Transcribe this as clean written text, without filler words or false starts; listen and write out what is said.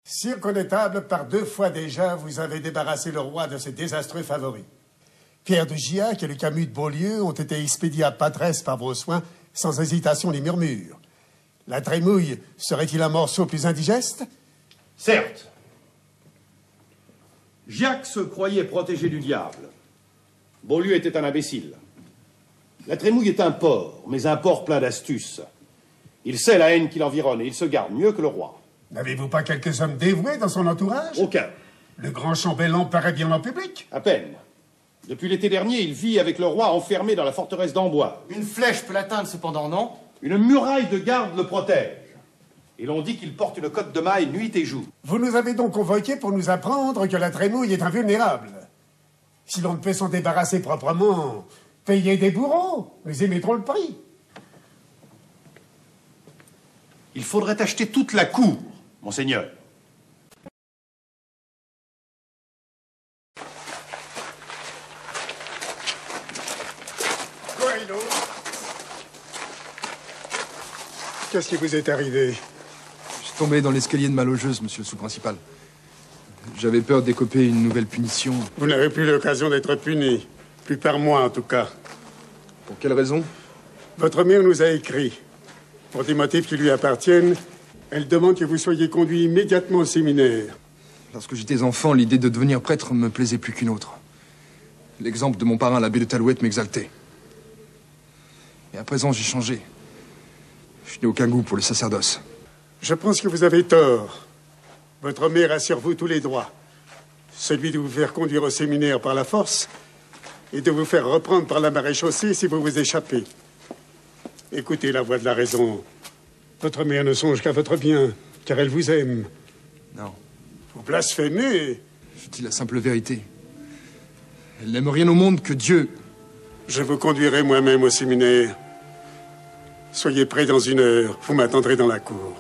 Sire connétable, par 2 fois déjà, vous avez débarrassé le roi de ses désastreux favoris. Pierre de Giac et le Camus de Beaulieu ont été expédiés à Patresse par vos soins, sans hésitation ni murmure. La Trémouille serait-il un morceau plus indigeste? Certes. Giac se croyait protégé du diable. Beaulieu était un imbécile. La Trémouille est un porc, mais un porc plein d'astuces. Il sait la haine qui l'environne et il se garde mieux que le roi. N'avez-vous pas quelques hommes dévoués dans son entourage? Aucun. Le grand chambellan paraît bien en public? À peine. Depuis l'été dernier, il vit avec le roi enfermé dans la forteresse d'Amboise. Une flèche peut l'atteindre cependant, non? Une muraille de garde le protège. Et l'on dit qu'il porte une cotte de maille nuit et jour. Vous nous avez donc convoqués pour nous apprendre que la Trémouille est invulnérable. Si l'on ne peut s'en débarrasser proprement, payez des bourreaux, nous émettrons le prix. Il faudrait acheter toute la cour, monseigneur. Coelho, qu'est-ce qui vous est arrivé? Je suis tombé dans l'escalier de ma logeuse, monsieur le sous-principal. J'avais peur d'écoper une nouvelle punition. Vous n'avez plus l'occasion d'être puni. Plus par moi, en tout cas. Pour quelle raison? Votre mère nous a écrit. Pour des motifs qui lui appartiennent, elle demande que vous soyez conduit immédiatement au séminaire. Lorsque j'étais enfant, l'idée de devenir prêtre me plaisait plus qu'une autre. L'exemple de mon parrain, l'abbé de Talouette, m'exaltait. Et à présent, j'ai changé. Je n'ai aucun goût pour le sacerdoce. Je pense que vous avez tort. Votre mère a sur vous tous les droits. Celui de vous faire conduire au séminaire par la force et de vous faire reprendre par la maréchaussée si vous vous échappez. Écoutez la voix de la raison. Votre mère ne songe qu'à votre bien, car elle vous aime. Non. Vous blasphémez. Je dis la simple vérité. Elle n'aime rien au monde que Dieu. Je vous conduirai moi-même au séminaire. Soyez prêts dans 1 heure. Vous m'attendrez dans la cour.